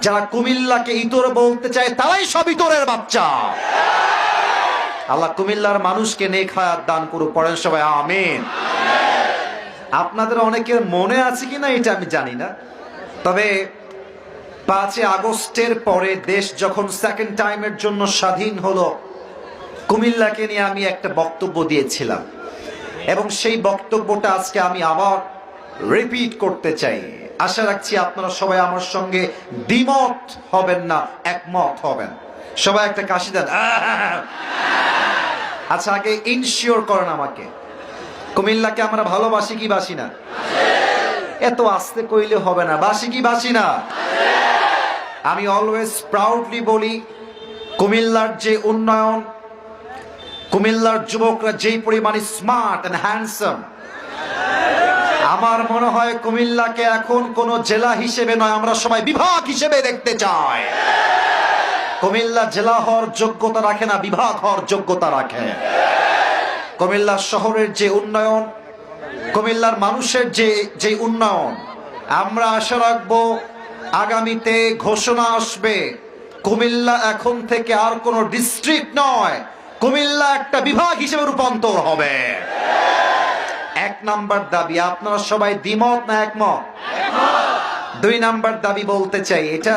যারা কুমিল্লাকে ইতর বলতে চায় তারাই সব ইতরের বাচ্চা। আল্লাহ কুমিল্লার মানুষকে নেক হায়াত দান করুক, পড়েন সবাই আমিন। আপনাদের অনেকের মনে আছে কিনা এটা আমি জানি না, তবে 5 আগস্টের পরে দেশ যখন সেকেন্ড টাইমের জন্য স্বাধীন হলো, কুমিল্লাকে নিয়ে আমি একটা বক্তব্য দিয়েছিলাম এবং সেই বক্তব্যটা আজকে আমি আবার রিপিট করতে চাই। আশা রাখছি আপনারা সবাই আমার সঙ্গে দ্বিমত হবেন না, একমত হবেন। সবাই একটা কাশি দেন। আচ্ছা, আগে ইনশিওর করেন আমাকে, কুমিল্লাকে আমরা ভালোবাসি কি বাসি না? এত আস্তে কইলে হবে না, বাসি কি বাসি না? আমি অলওয়েজ প্রাউডলি বলি, কুমিল্লার যে উন্নয়ন, কুমিল্লার যুবকরা যেই পরিমাণে স্মার্ট এন্ড হ্যান্ডসাম, আমার মনে হয় কুমিল্লাকে এখন কোন জেলা হিসেবে নয়, আমরা সবাই বিভাগ হিসেবে দেখতে চাই। কুমিল্লা জেলা হওয়ার যোগ্যতা রাখে না, বিভাগ হওয়ার যোগ্যতা রাখে। কুমিল্লা শহরের যে উন্নয়ন, কুমিল্লার মানুষের যে উন্নয়ন, আমরা আশা রাখবো আগামীতে ঘোষণা আসবে কুমিল্লা এখন থেকে আর কোন ডিস্ট্রিক্ট নয়, কুমিল্লা একটা বিভাগ হিসেবে রূপান্তর হবে। 1 নাম্বার দাবি, আপনারা সবাই দ্বিমত না একমত? 2 নাম্বার দাবি বলতে চাই, এটা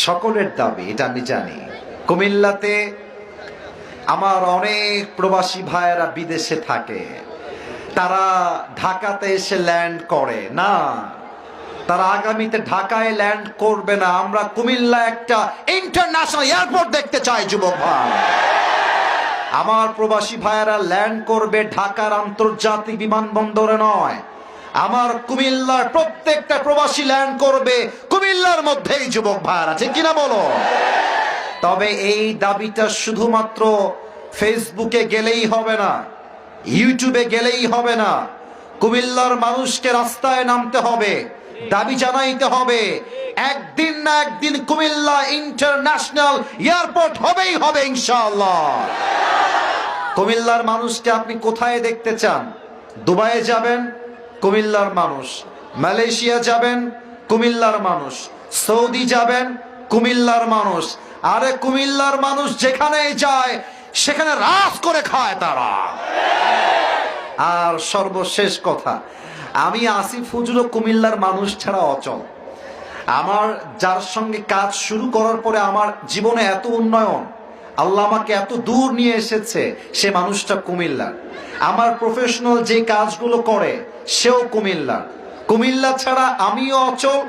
সকলের দাবি, এটা আমি জানি। কুমিল্লাতে আমার অনেক প্রবাসী ভাইয়েরা বিদেশে থাকে, তারা ঢাকাতে এসে ল্যান্ড করে না, তারা আগামীতে ঢাকায় ল্যান্ড করবে না। আমরা কুমিল্লা একটা ইন্টারন্যাশনাল এয়ারপোর্ট দেখতে চাই যুবক ভাই। আমার প্রবাসী ভাইয়েরা ল্যান্ড করবে ঢাকার আন্তর্জাতিক বিমানবন্দরে নয়, আমার কুমিল্লার প্রত্যেকটা প্রবাসী ল্যান্ড করবে কুমিল্লার মধ্যেই যুবক ভাইয়েরা, ঠিক কিনা বলো? তবে এই দাবিটা শুধুমাত্র ফেসবুকে গেলেই হবে না, ইউটিউবে গেলেই হবে না, কুমিল্লার মানুষকে রাস্তায় নামতে হবে, দাবি জানাইতে হবে। একদিন না একদিন কুমিল্লা ইন্টারন্যাশনাল এয়ারপোর্ট হবেই হবে ইনশাআল্লাহ। কুমিল্লার মানুষকে আপনি কোথায় দেখতে চান? দুবাইয়ে যাবেন, কুমিল্লার মানুষ। মালয়েশিয়া যাবেন, কুমিল্লার মানুষ। সৌদি যাবেন, কুমিল্লার মানুষ। আরে কুমিল্লার মানুষ যেখানেই যায় সেখানে রাজ করে খায় তারা। আর সর্বশেষ কথা, আমি আসিফ হুজুর কুমিল্লার মানুষ ছাড়া অচল। আমার যার সঙ্গে কাজ শুরু করার পরে আমার জীবনে এত উন্নয়ন, আল্লাহ আমাকে এত দূর নিয়ে এসেছে, সে মানুষটা কুমিল্লার। আমার প্রফেশনাল যে কাজগুলো করে সেও কুমিল্লার। কুমিল্লা ছাড়া আমিও অচল।